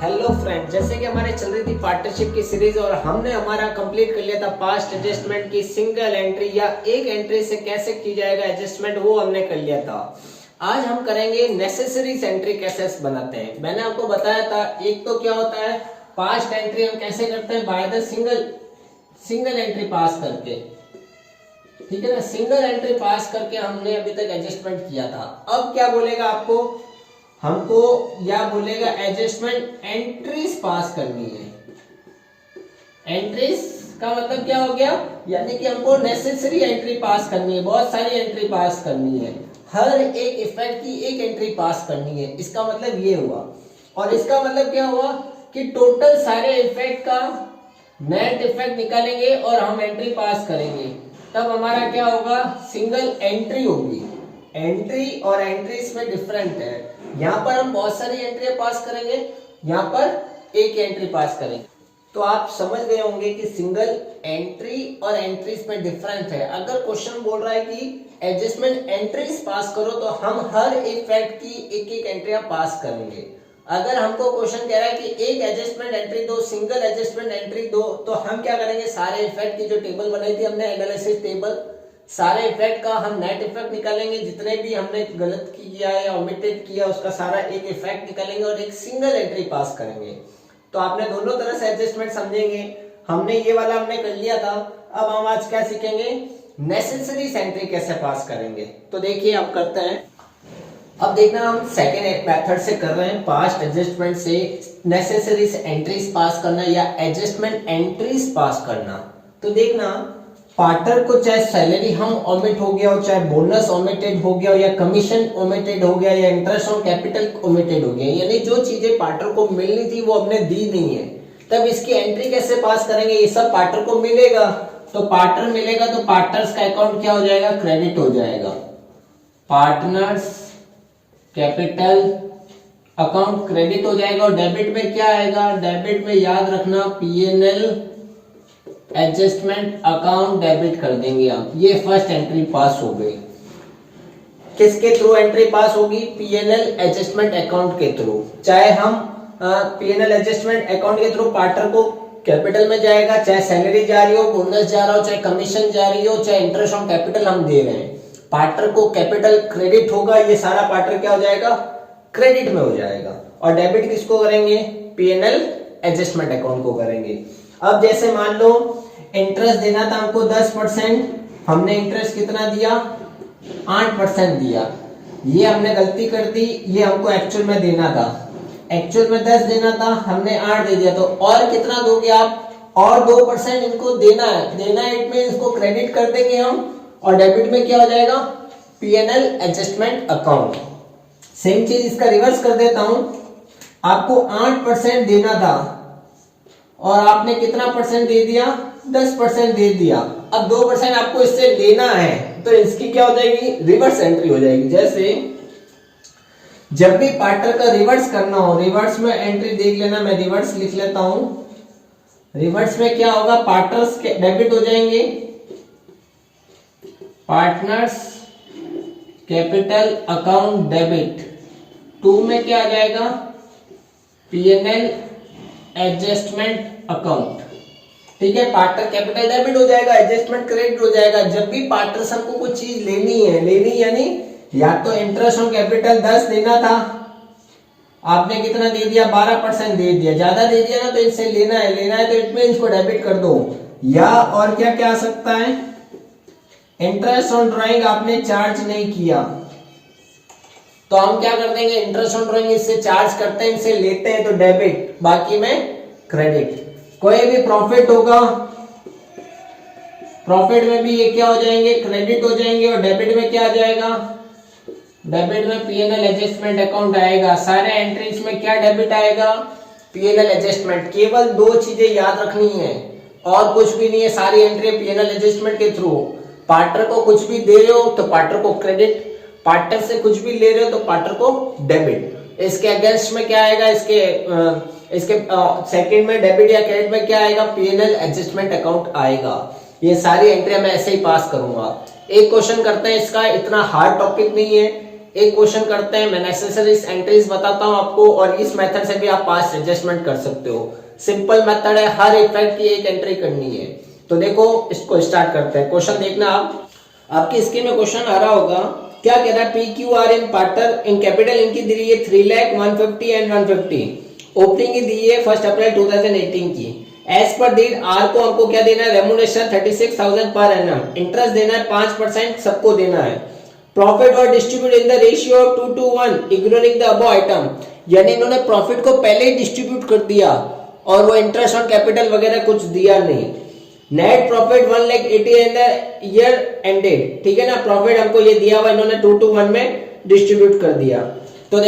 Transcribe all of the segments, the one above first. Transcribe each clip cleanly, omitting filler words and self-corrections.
Hello friend, जैसे कि हमारे चल रही थी पार्टनरशिप की सीरीज और हमने हमारा कंप्लीट कर लिया था पास्ट एडजस्टमेंट की सिंगल एंट्री या एक एंट्री से कैसे की जाएगा एडजस्टमेंट, वो हमने कर लिया था। आज हम करेंगे नेसेसरीज एंट्री कैसे बनाते हैं। मैंने आपको बताया था एक तो क्या होता है पास्ट एंट्री हम कैसे करते हैं बाय द सिंगल एंट्री पास करके, ठीक है ना। सिंगल एंट्री पास करके हमने अभी तक एडजस्टमेंट किया था। अब क्या बोलेगा आपको, हमको या बोलेगा एडजस्टमेंट एंट्रीज पास करनी है। एंट्रीज का मतलब क्या हो गया, यानी कि हमको नेसेसरी एंट्री पास करनी है, बहुत सारी एंट्री पास करनी है, हर एक इफेक्ट की एक एंट्री पास करनी है। इसका मतलब ये हुआ, और इसका मतलब क्या हुआ कि टोटल सारे इफेक्ट का नेट इफेक्ट निकालेंगे और हम एंट्री पास करेंगे, तब हमारा क्या होगा, सिंगल एंट्री होगी। एंट्री और एंट्रीज में डिफरेंट है। यहाँ पर हम बहुत सारी एंट्री पास करेंगे, यहाँ पर एक एंट्री पास करेंगे। तो आप समझ गए होंगे कि सिंगल एंट्री और एंट्रीज में डिफरेंट है। अगर क्वेश्चन बोल रहा है कि एडजस्टमेंट एंट्रीज पास करो तो हम हर इफेक्ट की एक एक एंट्री पास करेंगे। अगर हमको क्वेश्चन कह रहा है कि एक एडजस्टमेंट एंट्री दो, सिंगल एडजस्टमेंट एंट्री दो, तो हम क्या करेंगे, सारे इफेक्ट की जो टेबल बनाई थी हमने एनालिसिस टेबल, सारे इफेक्ट का हम नेट इफेक्ट निकालेंगे, जितने भी हमने गलत किया है या ओमिटेड किया उसका सारा एक इफेक्ट निकालेंगे और एक सिंगल एंट्री पास करेंगे। तो आपने दोनों तरह से एडजस्टमेंट समझेंगे। हमने ये वाला हमने कर लिया था। अब हम आज क्या सीखेंगे, नेसेसरी एंट्री कैसे पास करेंगे। तो देखिए अब करते हैं। अब देखना हम सेकेंड मेथड से कर रहे हैं, पास्ट एडजस्टमेंट से नेसेसरी एंट्रीज पास करना या एडजस्टमेंट एंट्रीज पास करना। तो देखना पार्टनर को चाहे सैलरी हम ओमिट हो गया हो, चाहे बोनस ओमिटेड हो गया हो, या कमीशन ओमिटेड हो गया, या इंटरेस्ट ऑन कैपिटल ओमिटेड हो गया, यानी जो चीजें पार्टनर को मिलनी थी वो हमने दी नहीं है, तब इसकी एंट्री कैसे पास करेंगे। ये सब पार्टनर को मिलेगा, तो पार्टनर मिलेगा तो पार्टनर्स का अकाउंट क्या हो जाएगा, क्रेडिट हो जाएगा। पार्टनर्स कैपिटल अकाउंट क्रेडिट हो जाएगा। और डेबिट में क्या आएगा, डेबिट में याद रखना पीएनएल एडजस्टमेंट अकाउंट डेबिट कर देंगे आप। ये फर्स्ट एंट्री पास हो गई। किसके थ्रू एंट्री पास होगी, पीएनएल एडजस्टमेंट अकाउंट के थ्रू। चाहे हम पीएनएल एडजस्टमेंट अकाउंट के थ्रू पार्टनर को कैपिटल में जाएगा, चाहे सैलरी जा रही हो, बोनस जा रहा हो, चाहे कमीशन जा रही हो, चाहे इंटरेस्ट ऑन कैपिटल हम दे रहे हैं, पार्टनर को कैपिटल क्रेडिट होगा, ये सारा पार्टनर क्या हो जाएगा, क्रेडिट में हो जाएगा। और डेबिट किसको करेंगे, पीएनएल एडजस्टमेंट अकाउंट को करेंगे। अब जैसे मान लो इंटरेस्ट देना था हमको 10%, हमने इंटरेस्ट कितना दिया, 8% दिया। ये हमने गलती कर दी, ये हमको एक्चुअल में देना था, एक्चुअल में 10 देना था, हमने 8 दे दिया। तो और कितना दोगे आप, और 2% इनको देना है, देना है इट मींस इसको क्रेडिट कर देंगे हम, और डेबिट में क्या हो जाएगा, पीएनएल एडजस्टमेंट अकाउंट। सेम चीज इसका रिवर्स कर देता हूं, आपको 8% देना था और आपने कितना परसेंट दे दिया, 10% दे दिया। अब 2% आपको इससे लेना है, तो इसकी क्या हो जाएगी, रिवर्स एंट्री हो जाएगी। जैसे जब भी पार्टनर का रिवर्स करना हो, रिवर्स में एंट्री देख लेना, मैं रिवर्स लिख लेता हूं। रिवर्स में क्या होगा, पार्टनर्स के डेबिट हो जाएंगे, पार्टनर्स कैपिटल अकाउंट डेबिट। 2 में क्या आ जाएगा, पीएनएल एडजस्टमेंट अकाउंट। ठीक है, पार्टनर कैपिटल डेबिट हो जाएगा, एडजस्टमेंट क्रेडिट हो जाएगा। जब भी पार्टनर हमको कुछ चीज लेनी है, लेनी यानी या तो इंटरेस्ट ऑन कैपिटल 10 देना था, आपने कितना दे दिया, 12% दे दिया, ज्यादा दे दिया ना, तो इनसे लेना है, लेना है तो इट मींस इसको डेबिट कर दो। या और क्या क्या आ सकता है, इंटरेस्ट ऑन ड्राइंग आपने चार्ज नहीं किया, तो हम क्या कर देंगे, इंटरेस्ट ऑन ड्राइंग इससे चार्ज करते हैं, इनसे लेते हैं तो डेबिट, बाकी में क्रेडिट। कोई भी प्रॉफिट होगा, प्रॉफिट में भी ये क्या हो जाएंगे, क्रेडिट हो जाएंगे। और डेबिट में क्या आ जाएगा, डेबिट में पीएनएल एडजस्टमेंट अकाउंट आएगा। सारे एंट्रीज में क्या डेबिट आएगा, पीएनएल एडजस्टमेंट। केवल 2 चीजें याद रखनी है और कुछ भी नहीं है, सारी एंट्री पीएनएल एडजस्टमेंट के थ्रू। पार्टनर को कुछ भी दे रहे हो तो पार्टनर को क्रेडिट, पार्टनर से कुछ भी ले रहे हो तो पार्टनर को डेबिट। इसके अगेंस्ट में क्या आएगा, इसके सेकंड में डेबिट या क्रेडिट में क्या आएगा, पीएनएल एडजस्टमेंट अकाउंट आएगा। ये सारी एंट्री मैं ऐसे ही पास करूंगा। एक क्वेश्चन करते हैं इसका, इतना हार्ड टॉपिक नहीं है, एक क्वेश्चन करते हैं, मैं नेसेसरीज एंट्रीज बताता हूं आपको, और इस मेथड से भी आप पास्ट एडजस्टमेंट कर सकते हो। सिंपल मेथड है, हर इफेक्ट की एक एंट्री करनी है। तो देखो इसको स्टार्ट करते हैं। क्वेश्चन देखना आप, आपकी स्क्रीन में क्वेश्चन आ रहा होगा। क्या कह रहा है, पी क्यू आर इन पार्टनर इन कैपिटल इनकी दी है 3,150 एंड 150, ओपनिंग की दी है 1 अप्रैल 2018 की। एज पर डीड आर को हमको क्या देना है, रेमुनेशन 36,000 पर एनम, इंटरेस्ट देना है 5% सबको देना है। प्रॉफिट और distribute in the ratio of 2:1 ignoring the above item, यानी इन्होंने प्रॉफिट को पहले ही डिस्ट्रीब्यूट कर दिया और वो इंटरेस्ट ऑन कैपिटल वगैरह कुछ दिया नहीं। Net profit 1,80,000 in the year ended, ठीक है ना। प्रॉफिट हमको ये दिया हुआ, इन्होंने 2:1 में डिस्ट्रीब्यूट कर दिया। तो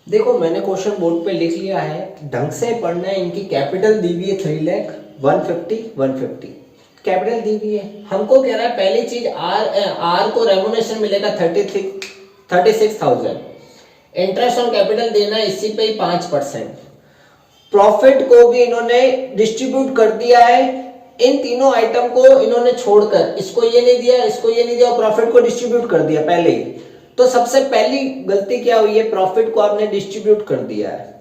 देखो मैंने क्वेश्चन बोर्ड पे लिख लिया है, ढंग से पढ़ना है। इनकी कैपिटल दी हुई है 3,150 कैपिटल दी हुई है। हमको कह रहा है पहली चीज आर को रेमुनेशन मिलेगा 36,000, इंटरेस्ट ऑन कैपिटल देना है इसी पे ही 5%। प्रॉफिट को भी इन्होंने डिस्ट्रीब्यूट कर दिया है। इन तीनों आइटम को इन्होंने छोड़कर, इसको ये नहीं दिया, इसको ये नहीं दिया, प्रॉफिट को डिस्ट्रीब्यूट कर दिया पहले ही। तो सबसे पहली गलती क्या हुई है, प्रॉफिट को आपने डिस्ट्रीब्यूट कर दिया है।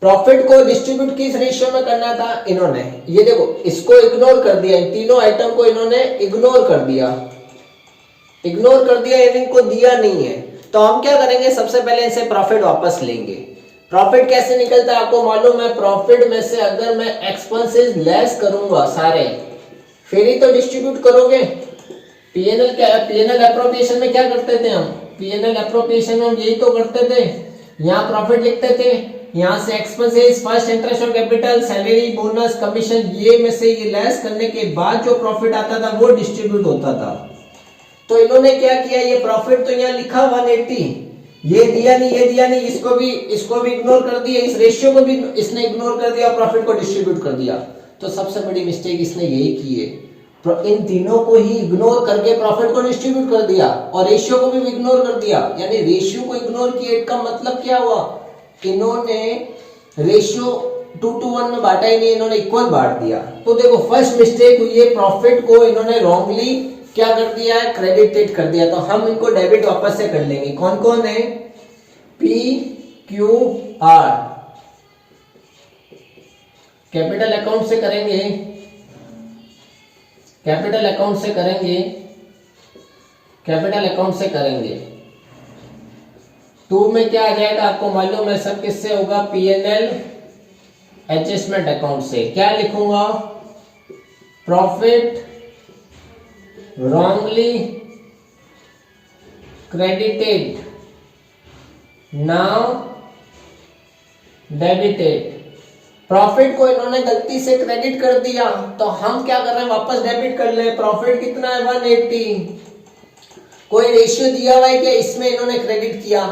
प्रॉफिट को डिस्ट्रीब्यूट किस रेशियो में करना था, इन्होंने ये देखो इसको इग्नोर कर दिया, इन तीनों आइटम को इन्होंने इग्नोर कर दिया यानी इनको दिया नहीं है। तो हम क्या करेंगे, सबसे पहले इनसे प्रॉफिट वापस लेंगे। प्रॉफिट कैसे निकलता है आपको मालूम है, प्रॉफिट में से अगर मैं एक्सपेंसेस लेस करूंगा सारे, फिर ही तो डिस्ट्रीब्यूट करोगे। पीएनएल एप्रोप्रिएशन में क्या करते थे हम, पीएनएल एप्रोप्रिएशन में हम यही तो करते थे, यहाँ प्रॉफिट लिखते थे, यहाँ से expenses, first interest on capital, salary, bonus, commission, ये में से ये लेस करने के बाद जो प्रॉफिट आता था वो डिस्ट्रीब्यूट होता था। तो इन्होंने क्या किया, ये प्रॉफिट तो यहाँ लिखा 180, ये दिया नहीं, इसको भी इग्नोर कर दिया, इस रेशियो को भी इसने इग्नोर कर दिया, प्रॉफिट को डिस्ट्रीब्यूट कर दिया। तो सबसे बड़ी मिस्टेक इसने यही की है, इन तीनों को ही इग्नोर करके प्रॉफिट को डिस्ट्रीब्यूट कर दिया और रेशियो को भी इग्नोर कर दिया। यानी रेशियो को इग्नोर किया का मतलब क्या हुआ, इन्होंने रेशियो 2:1 में बांटा ही नहीं, इन्होंने इक्वल बांट दिया। तो देखो फर्स्ट मिस्टेक हुई है, प्रॉफिट को इन्होंने रॉन्गली क्या कर दिया है, क्रेडिटेड कर दिया। तो हम इनको डेबिट वापस से कर लेंगे। कौन कौन है, P Q are capital account से करेंगे, कैपिटल अकाउंट से करेंगे। 2 में क्या आ जाएगा आपको मालूम है सब, किससे होगा, पीएनएल एडजस्टमेंट अकाउंट से। क्या लिखूंगा, profit wrongly credited now debited। Profit को इन्होंने गलती से क्रेडिट कर दिया, तो हम क्या कर रहे हैं, वापस डेबिट कर ले। प्रॉफिट कितना है, 180। कोई रेशियो दिया हुआ है क्या, इसमें इन्होंने क्रेडिट किया।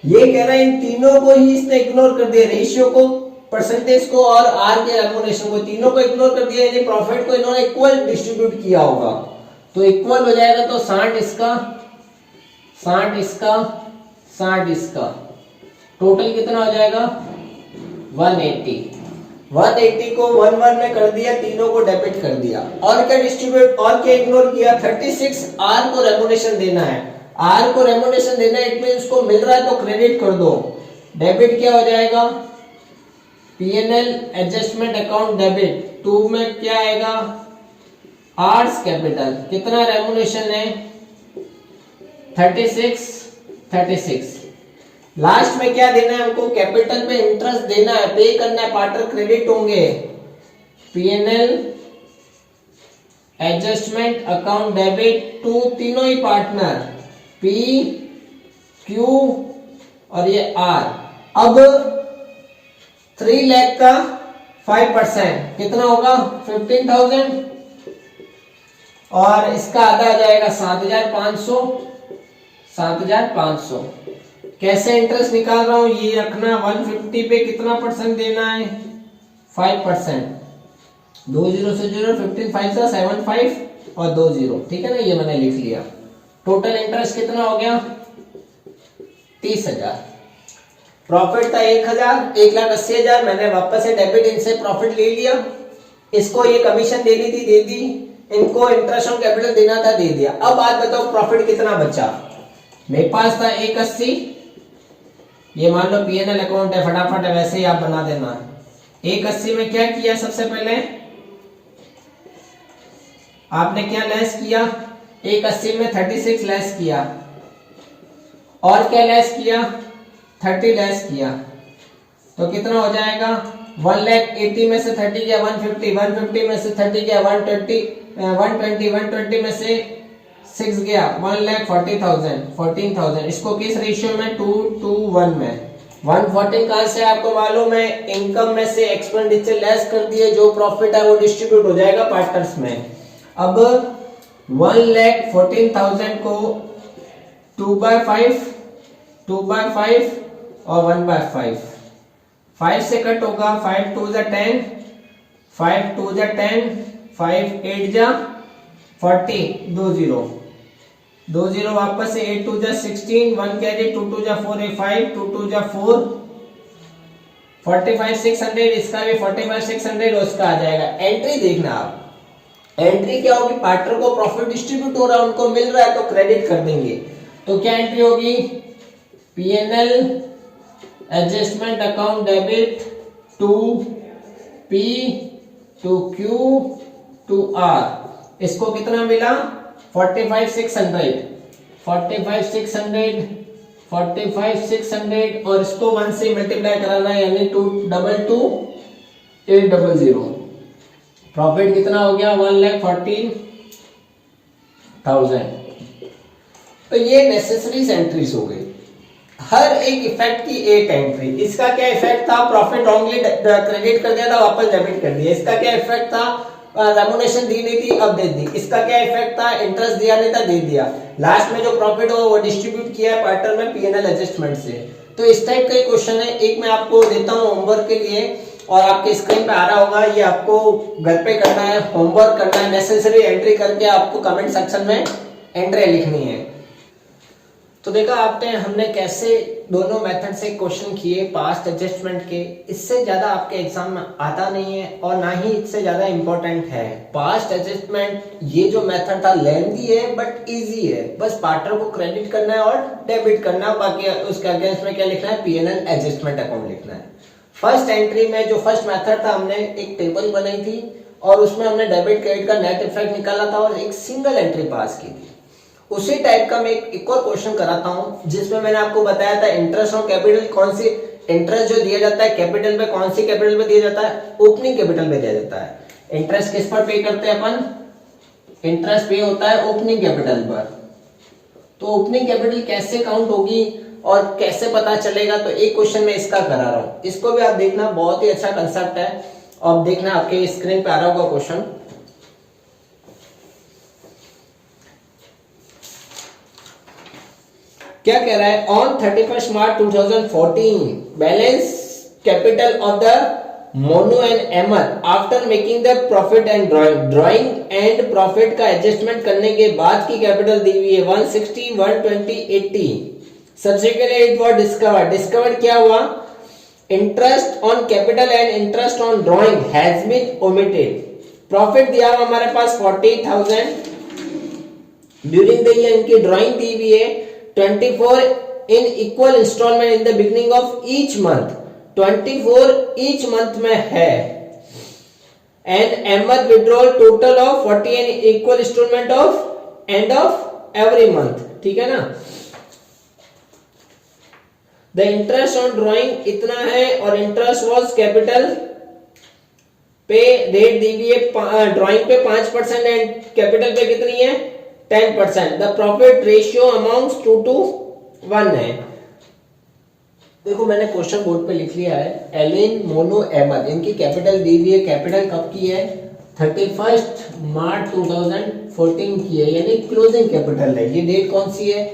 ये कह रहा है इन तीनों को ही इसने इग्नोर कर दिया, रेशियो को, परसेंटेज को और आर के रेमुनेशन को, तीनों को इग्नोर कर दिया। यानी प्रॉफिट को इन्होंने इक्वल डिस्ट्रीब्यूट किया होगा, तो इक्वल हो जाएगा। तो 60 इसका, 60 इसका, टोटल कितना हो जाएगा, 180 को 1:1 में कर दिया, तीनों को डेबिट कर दिया। और क्या डिस्ट्रीब्यूट, और क्या इग्नोर किया, 36 आर को रेमुनेशन देना है, आर को रेमुनेशन देना है, इट मींस उसको मिल रहा है तो क्रेडिट कर दो। डेबिट क्या हो जाएगा, पीएनएल एडजस्टमेंट अकाउंट डेबिट। 2 में क्या आएगा, आर्स कैपिटल, कितना रेमुनेशन है, 36। लास्ट में क्या देना है हमको, कैपिटल पे इंटरेस्ट देना है, पे करना है, पार्टनर क्रेडिट होंगे। पीएनएल एडजस्टमेंट अकाउंट डेबिट 2, तीनों ही पार्टनर, पी क्यू और ये आर। अब 3 लाख का 5% कितना होगा, 15,000, और इसका आधा आ जाएगा 7,500। कैसे इंटरेस्ट निकाल रहा हूं, ये रखना, 150 पे कितना परसेंट देना है, 5%। 2 0 से 0, 15 5 से 75 और 2 0, ठीक है ना, ये मैंने लिख लिया। टोटल इंटरेस्ट कितना हो गया, 30,000। प्रॉफिट था 1,80,000, मैंने वापस से डेबिट इनसे प्रॉफिट ले लिया। इसको ये कमीशन देनी थी, दे दी, इनको इंटरेस्ट ऑन कैपिटल देना था, दे दिया। अब आज बताओ प्रॉफिट कितना बचा, मेरे पास था 180, ये मान लो P&L अकाउंट है, फटाफट है वैसे ही आप बना देना। 180 में क्या किया, सबसे पहले आपने क्या लेस किया, 180 में 36 लेस किया, और क्या लेस किया, 30 लेस किया, तो कितना हो जाएगा 1,80,000 में से 30 गया 150, 150 में से 30 गया 120, 120 में से 6 गया 1,40,000, 14,000। इसको किस रेशियो में, 2:1 में। 114 कहां से आपको मालूम है, इनकम में से एक्सपेंडिचर लेस कर दिए, जो प्रॉफिट है वो डिस्ट्रीब्यूट हो जाएगा पार्टनर्स में। अब 1,14,000 को 2/5 और 1/5, 5 से कट होगा, 5 2 जा 10, 5 2 जा 10, 5 8 जा 40, 2 0 वापस से 8 2 जा 16, 1 कैरी, 2 2 जा 4 5, 2 2 जा 4, 45 600, इसका भी 45 600 उसका आ जाएगा। एंट्री देखना आप, एंट्री क्या होगी, पार्टनर को प्रॉफिट डिस्ट्रीब्यूट हो रहा है, उनको मिल रहा है तो क्रेडिट कर देंगे। तो क्या एंट्री होगी, P&L adjustment account debit to P to Q to R। इसको कितना मिला, 45 600, 45 600, 45 600, और इसको 1 से मल्टीप्लाई कराना है, यानी 222 800। प्रॉफिट कितना हो गया, 1,14,000। तो ये नेसेसरी एंट्रीज हो गई, हर एक इफेक्ट की एक एंट्री। इसका क्या इफेक्ट था, प्रॉफिट रॉन्गली क्रेडिट कर दिया था, वापस डेबिट कर दिया। इसका क्या इफेक्ट था, रेमुनेशन दी नहीं थी, अब दे दी। इसका क्या इफेक्ट था, इंटरेस्ट दिया नहीं था, दे दिया। लास्ट में जो प्रॉफिट हो वो डिस्ट्रीब्यूट किया है पार्टनर में P&L एडजस्टमेंट से। तो इस टाइप का क्वेश्चन है, एक मैं आपको देता हूँ होमवर्क के लिए, और आपके स्क्रीन पे आ रहा होगा, ये आपको घर पे करना है, होमवर्क करना है, नेसेसरी एंट्री करके आपको कमेंट सेक्शन में एंट्री लिखनी है। तो देखा आपने, हमने कैसे दोनों मेथड से क्वेश्चन किए पास्ट एडजस्टमेंट के। इससे ज्यादा आपके एग्जाम में आता नहीं है, और ना ही इससे ज्यादा इंपॉर्टेंट है। पास्ट एडजस्टमेंट ये जो मेथड था लेंथी है बट इजी है, बस पार्टनर को क्रेडिट करना है और डेबिट करना है, बाकी उसके अगेंस्ट में क्या लिखना है, P&L एडजस्टमेंट अकाउंट लिखना है। फर्स्ट एंट्री में जो फर्स्ट मेथड था, हमने एक टेबल बनाई थी और उसमें हमने डेबिट क्रेडिट का नेट इफेक्ट निकाला था और एक सिंगल एंट्री पास की थी। उसी टाइप का मैं एक और क्वेश्चन कराता हूं, जिसमें मैंने आपको बताया था इंटरेस्ट ऑन कैपिटल, कौन सी इंटरेस्ट जो दिया जाता है कैपिटल पे, कौन सी कैपिटल पे दिया जाता है, ओपनिंग कैपिटल पे दिया जाता है। इंटरेस्ट किस पर पे करते हैं अपन, इंटरेस्ट पे होता है ओपनिंग कैपिटल पर। तो ओपनिंग कैपिटल कैसे काउंट होगी और कैसे पता चलेगा, तो एक क्वेश्चन मैं इसका करा रहा हूं, इसको भी आप देखना, बहुत ही अच्छा कंसेप्ट है। और देखना आपके स्क्रीन पे आ रहा होगा क्वेश्चन। क्या कह रहा है, on 31 March 2014 balance capital of the Mono and Ahmad after making the profit and drawing and profit का एडजस्टमेंट करने के बाद की कैपिटल दी हुई है 160 120 80। सब्सिक्वेंटली इट वाज डिस्कवर्ड क्या हुआ, interest on capital and interest on drawing has been omitted. Profit दिया हुआ हमारे पास 40,000 ड्यूरिंग द ईयर, इनकी ड्राइंग दी हुई है 24 in equal installment in the beginning of each month, 24 each month में है, and Ahmed withdrawal total of 40 in equal installment of end of every month। ठीक है ना। The interest on drawing इतना है और interest was capital पे rate दी हुई है, ड्राइंग पे 5% एंड कैपिटल पे कितनी है 10%। द प्रॉफिट रेशियो अमाउंट्स 2:1 है। देखो मैंने क्वेश्चन बोर्ड पे लिख लिया है, एलिन मोनो अहमद, इनकी कैपिटल दी हुई है, कैपिटल कब की है 31 मार्च 2014 की है, यानी क्लोजिंग कैपिटल है। ये डेट कौन सी है,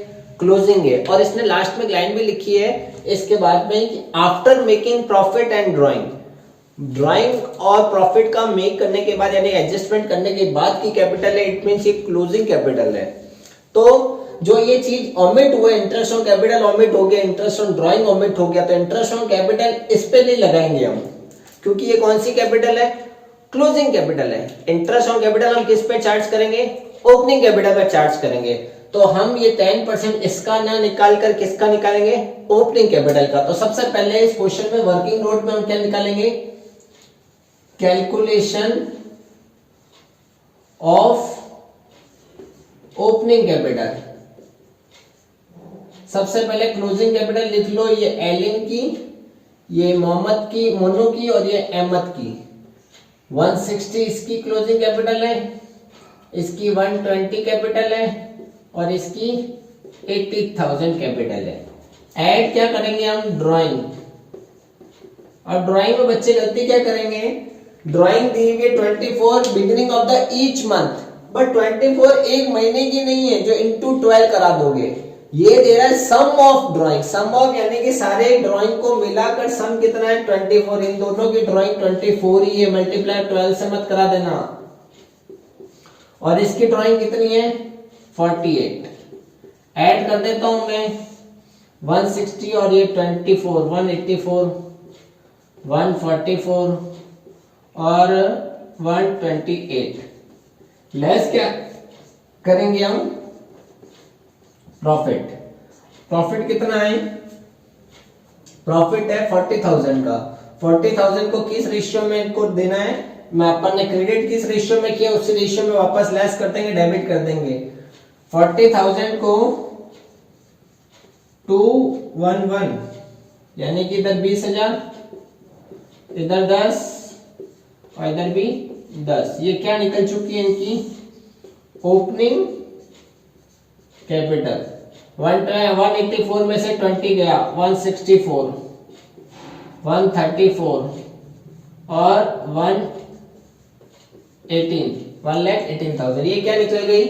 क्लोजिंग है। और इसने लास्ट में लाइन भी लिखी है इसके बाद में कि after making profit and drawing और प्रॉफिट का मेक करने के बाद यानी एडजस्टमेंट करने के बाद की कैपिटल है, इट मींस ये क्लोजिंग कैपिटल है। तो जो ये चीज ओमिट हुआ, इंटरेस्ट ऑन कैपिटल ओमिट हो गया, इंटरेस्ट ऑन ड्राइंग ओमिट हो गया, तो इंटरेस्ट ऑन कैपिटल इस पे नहीं लगाएंगे हम, क्योंकि ये कौन सी कैपिटल है, क्लोजिंग कैपिटल है। इंटरेस्ट ऑन कैपिटल हम किस पे चार्ज करेंगे, ओपनिंग कैपिटल पे चार्ज करेंगे। तो हम ये 10% इसका ना निकाल कर किसका निकालेंगे, ओपनिंग कैपिटल का। तो सबसे पहले इस क्वेश्चन में वर्किंग नोट में हम क्या निकालेंगे, कैलकुलेशन ऑफ ओपनिंग कैपिटल। सबसे पहले क्लोजिंग कैपिटल लिख लो, ये एलिन की, ये मोहम्मद की, मोनू की और ये अहमद की। 160 इसकी क्लोजिंग कैपिटल है, इसकी 120 कैपिटल है और इसकी 80,000 कैपिटल है। ऐड क्या करेंगे हम, ड्राइंग। और ड्राइंग में बच्चे गलती क्या करेंगे, ड्राइंग दी हुई 24 beginning of the each month, but 24 एक महीने की नहीं है जो इंटू 12 करा दोगे। ये दे रहा है सम ऑफ ड्राइंग, सम ऑफ यानी कि सारे ड्राइंग को मिलाकर सम कितना है 24। इन दोनों की ड्राइंग 24 ही है, मल्टीप्लाई 12 से मत करा देना। और इसकी ड्राइंग कितनी है 48। ऐड कर देता हूं मैं 160 और ये 24, 184, 144 और 128। लेस क्या करेंगे हम, प्रॉफिट। प्रॉफिट कितना है, प्रॉफिट है 40,000 का। 40,000 को किस रेशियो में इनको देना है, मैं अपन ने क्रेडिट किस रेशियो में किया उसी रेशियो में वापस लेस कर देंगे, डेबिट कर देंगे। 40,000 को 211 यानी कि इधर 20,000, इधर 10 और इधर भी 10। ये क्या निकल चुकी है इनकी ओपनिंग कैपिटल। 184 में से 20 गया, 164, 134 और 118,000। ये क्या निकल गई,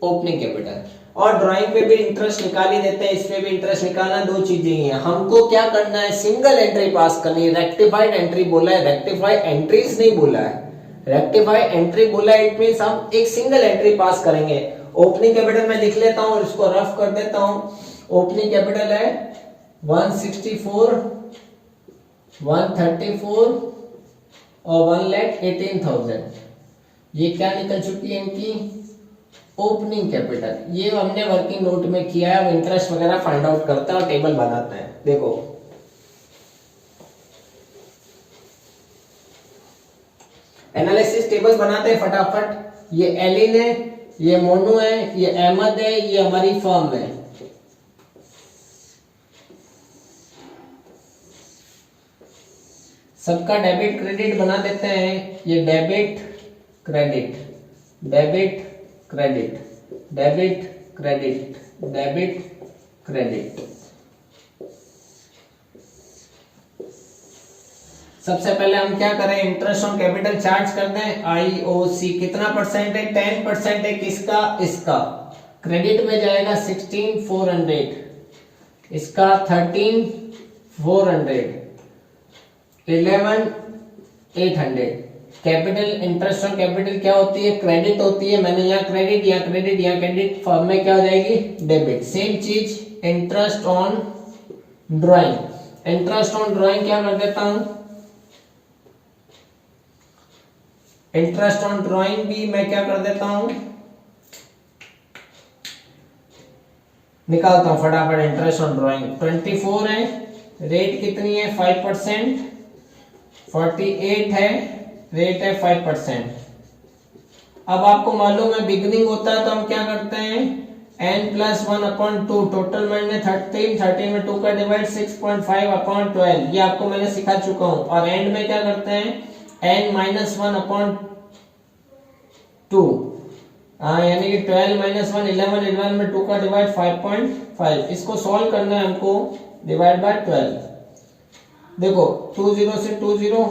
ओपनिंग कैपिटल। और ड्राइंग पे भी इंटरेस्ट निकाल ही देते हैं, इसमें भी इंटरेस्ट निकालना। दो चीजें ही हैं, हमको क्या करना है, सिंगल एंट्री पास करनी है। रेक्टिफाइड एंट्री बोला है, रेक्टिफाइड एंट्रीज नहीं बोला है, रेक्टिफाइड एंट्री बोला है। इट मींस हम एक सिंगल एंट्री पास करेंगे। ओपनिंग कैपिटल में लिख लेता हूं और इसको रफ कर देता हूं। ओपनिंग कैपिटल है 164, 134 और 1,18,000। ये क्या निकल चुकी है इनकी ओपनिंग कैपिटल। ये हमने वर्किंग नोट में किया है। अब इंटरेस्ट वगैरह फाइंड आउट करते हैं और टेबल बनाते हैं। देखो एनालिसिस टेबल बनाते हैं फटाफट। ये एलिन है, ये मोनू है, ये अहमद है, ये हमारी फर्म है। सबका डेबिट क्रेडिट बना देते हैं। ये debit credit, debit credit, debit credit, debit credit. सबसे पहले हम क्या करें, इंटरेस्ट ऑन कैपिटल चार्ज कर दें। IOC कितना परसेंट है, 10% है। किसका, इसका। क्रेडिट में जाएगा 16,400, इसका 13,400, 11,800। कैपिटल, इंटरेस्ट ऑन कैपिटल क्या होती है, क्रेडिट होती है। मैंने यहाँ क्रेडिट, यहाँ क्रेडिट, यहाँ क्रेडिट, फॉर्म में क्या हो जाएगी, डेबिट। सेम चीज interest on drawing. Interest on drawing क्या कर देता हूं, इंटरेस्ट ऑन ड्राइंग भी मैं क्या कर देता हूं, निकालता हूं फटाफट। इंटरेस्ट ऑन ड्राइंग 24 है, रेट कितनी है 5%, 48 है, रेट है 5%। अब आपको मालूम है बिगनिंग होता है तो हम क्या करते हैं, n+1/2, टोटल मैंने 13 में 2 का डिवाइड 6.5/12, ये आपको मैंने सिखा चुका हूं। और एंड में क्या करते हैं, n-1/2, यानी कि 12-1, 11 में 2 का डिवाइड 5.5। इसको सॉल्व करना है हमको, डिवाइड बाय 12। देखो 20 से 20,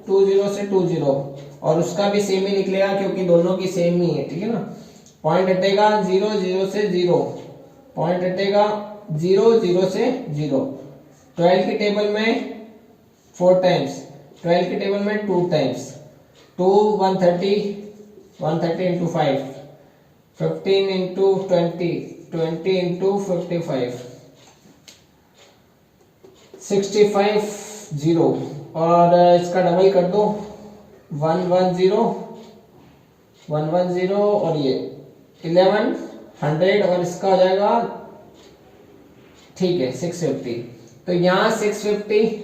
20 से 20 और उसका भी सेम ही निकलेगा क्योंकि दोनों की सेम ही है, ठीक है ना। पॉइंट हटेगा 0, 0 से 0, पॉइंट हटेगा 0, 0 से 0। 12 की टेबल में 4 टाइम्स, 12 की टेबल में 2 टाइम्स, 2 130, 130 इंटू 5, 15 इंटू 20, 20 इंटू 55, 65 0। और इसका डबल कर दो 110, 110 और ये 11 100 और इसका हो जाएगा, ठीक है 650। तो यहाँ 650,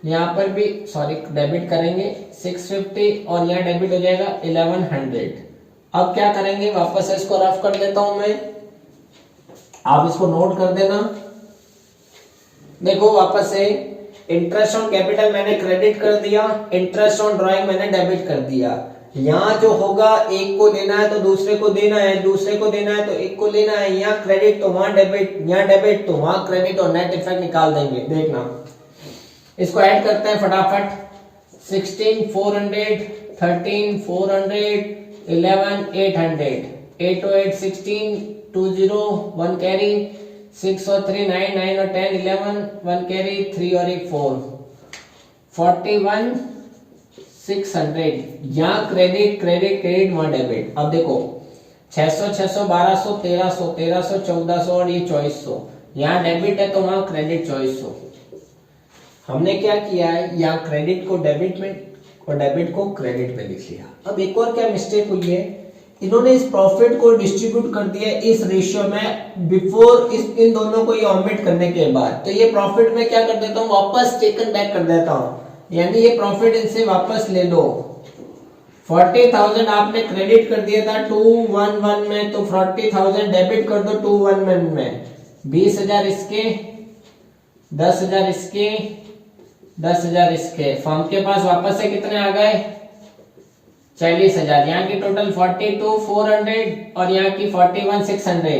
यहाँ पर भी सॉरी डेबिट करेंगे 650 और यहाँ डेबिट हो जाएगा 1100। अब क्या करेंगे, वापस इसको रफ कर देता हूं मैं, आप इसको नोट कर देना। देखो वापस से इंटरेस्ट ऑन कैपिटल मैंने क्रेडिट कर दिया, इंटरेस्ट ऑन ड्राइंग मैंने डेबिट कर दिया। यहाँ जो होगा एक को देना है तो दूसरे को देना है, दूसरे को देना है तो एक को लेना है। यहाँ क्रेडिट तो वहां डेबिट, यहाँ डेबिट तो वहां क्रेडिट, और नेट इफेक्ट निकाल देंगे। देखना इसको ऐड करते हैं फटाफट। 16,400, 13,400, 11,800, 8 और 8 16, 20 1 कैरी, 6 और 3 9, 9 और 10 11, 1 कैरी, 3 और 1 4, 41,600। यहाँ क्रेडिट क्रेडिट क्रेडिट वहां डेबिट। अब देखो 600 600 1200 1300 1300 1400 और ये 2400, यहाँ डेबिट है तो वहां क्रेडिट 2400। हमने क्या किया है, यहाँ क्रेडिट को डेबिट में और डेबिट को क्रेडिट में लिख लिया। अब एक और क्या मिस्टेक हुई है, इन्होंने इस प्रॉफिट को डिस्ट्रीब्यूट कर दिया इस रेशियो में बिफोर, इस इन दोनों को ये ऑमिट करने के बाद। तो ये प्रॉफिट में क्या कर देता हूँ, वापस टेकन बैक कर देता हूँ, यानी ये प्रॉफिट इनसे वापस ले लो। 40,000 आपने क्रेडिट कर दिया था 211 में, तो 40,000 डेबिट कर दो 211 में। 20,000 इसके, 10,000 इसके, 10,000 इसके। फर्म के पास वापस से कितने आ गए, 40,000। यहाँ की टोटल 42,400 और यहाँ की 41,600।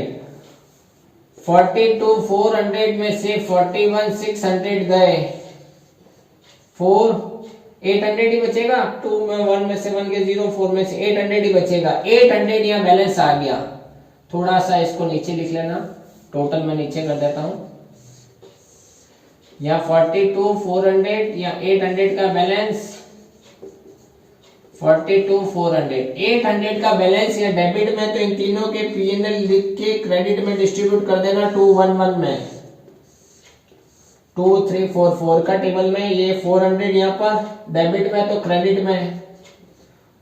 42,400 में से 41,600 गए, 4,800 ही बचेगा। 2 में 1 में से 1 के 0, 4 में से 800 ही बचेगा। 800 यहाँ बैलेंस आ गया। थोड़ा सा इसको नीचे लिख लेना, टोटल मैं नीचे कर देता हूं। यहाँ 42,400 या 800 का बैलेंस, 42,400 800 का बैलेंस या डेबिट में, तो इन तीनों के पीएनएल लिख के क्रेडिट में डिस्ट्रीब्यूट कर देना 211 में। 2 3 4 4 का टेबल में ये 400 यहाँ पर डेबिट में तो क्रेडिट में,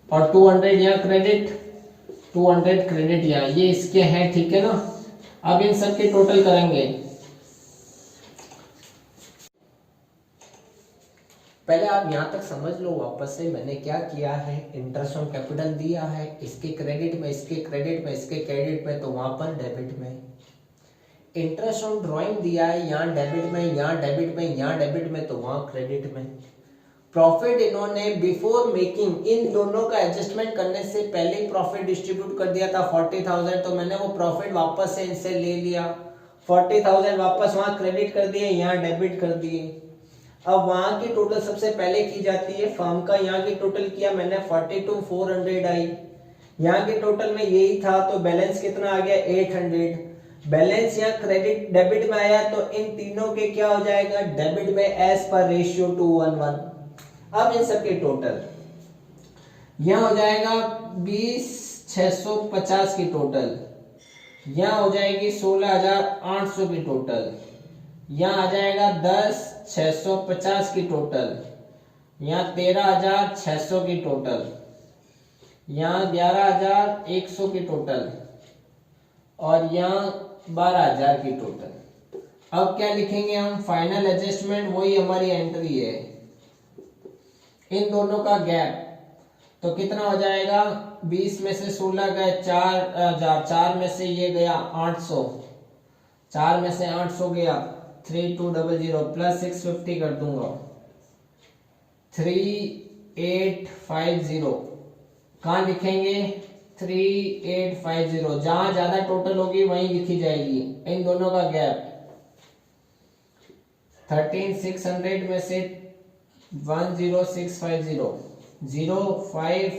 और 200 यहाँ क्रेडिट, 200 क्रेडिट यहाँ, ये इसके हैं, ठीक है ना। अब इन सब के टोटल करेंगे। पहले आप यहाँ तक समझ लो वापस से मैंने क्या किया है। इंटरेस्ट ऑन कैपिटल दिया है, इसके क्रेडिट में, इसके क्रेडिट में, इसके क्रेडिट में, तो वहां पर डेबिट में। इंटरेस्ट ऑन ड्राइंग दिया है, यहाँ डेबिट में, यहाँ डेबिट में, यहाँ डेबिट में, तो वहां क्रेडिट में। प्रॉफिट इन्होंने बिफोर मेकिंग, इन दोनों का एडजस्टमेंट करने से पहले ही प्रॉफिट डिस्ट्रीब्यूट कर दिया था 40,000, तो मैंने वो प्रॉफिट वापस से इनसे ले लिया। 40,000 वापस वहां क्रेडिट कर दिए, यहाँ डेबिट कर दिए। अब वहां की टोटल सबसे पहले की जाती है फर्म का। यहाँ की टोटल किया मैंने 42,400 आई, यहाँ के टोटल में यही था, तो बैलेंस कितना आ गया 800। बैलेंस यहाँ क्रेडिट डेबिट में आया, तो इन तीनों के क्या हो जाएगा, डेबिट में एज पर रेशियो 211। अब इन सब के टोटल यहाँ हो जाएगा 20,650 की टोटल, यहाँ हो जाएगी 16,800 की टोटल, यहाँ आ जाएगा 10,650 की टोटल, यहाँ 13,600 की टोटल, यहाँ 11,100 की टोटल, और यहाँ 12,000 की टोटल। अब क्या लिखेंगे हम, फाइनल एडजस्टमेंट, वही हमारी एंट्री है। इन दोनों का गैप तो कितना हो जाएगा, 20 में से 16 गए, 4 में से ये गया 800, 4 में से 800 गया, 3200 प्लस 650 कर दूंगा, 3850। कहाँ लिखेंगे, 3850, जहां ज्यादा टोटल होगी वहीं लिखी जाएगी। इन दोनों का गैप 13,600 में से 10650, 05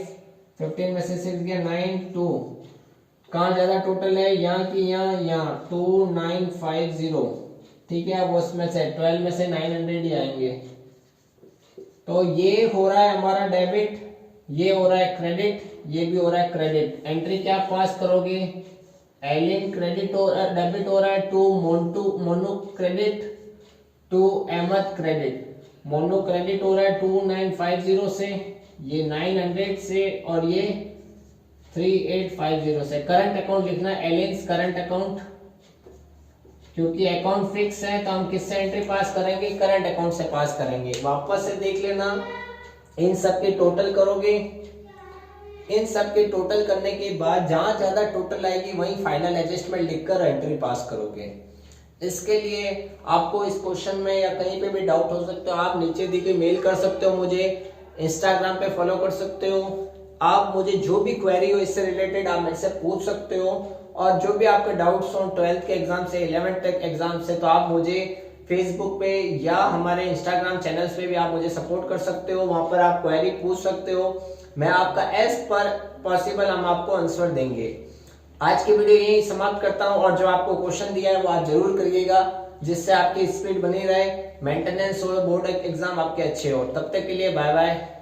15 में से 6 गया 92। कहाँ ज्यादा टोटल है, यहाँ की यहाँ 2950, ठीक है। अब उसमें से 12 में से 900 ही आएंगे। तो ये हो रहा है हमारा डेबिट, ये हो रहा है क्रेडिट, ये भी हो रहा है क्रेडिट। एंट्री क्या पास करोगे, एलियन क्रेडिट हो डेबिट हो रहा है to Mono credit, to Ahmad credit. Mono credit हो रहा है 2950 से, ये 900 से, और ये 3850 से। करंट अकाउंट लिखना है, एलियंस करंट अकाउंट, क्योंकि अकाउंट फिक्स है तो हम किससे एंट्री पास करेंगे, करंट अकाउंट से पास करेंगे। वापस से देख लेना, इन सब के टोटल करोगे, इन सब के टोटल करने के बाद जहां ज्यादा टोटल आएगी वहीं फाइनल एडजस्टमेंट लिखकर एंट्री पास करोगे। इसके लिए आपको इस क्वेश्चन में या कहीं पे भी डाउट हो सकते हो, आप नीचे दी गई मेल कर सकते हो, मुझे इंस्टाग्राम पे फॉलो कर सकते हो। आप मुझे जो भी क्वेरी हो इससे रिलेटेड आप मेरे से पूछ सकते हो, और जो भी आपके डाउट्स हो 12th के एग्जाम से 11th तक एग्जाम से, तो आप मुझे फेसबुक पे या हमारे इंस्टाग्राम चैनल्स पे भी आप मुझे सपोर्ट कर सकते हो, वहां पर आप क्वेरी पूछ सकते हो, मैं आपका एज पर पॉसिबल हम आपको आंसर देंगे। आज की वीडियो यही समाप्त करता हूं, और जो आपको क्वेश्चन दिया है वो आप जरूर करिएगा, जिससे आपकी स्पीड बनी रहे, मेंटेनेंस हो, बोर्ड एग्जाम आपके अच्छे हो। तब तक के लिए बाय बाय।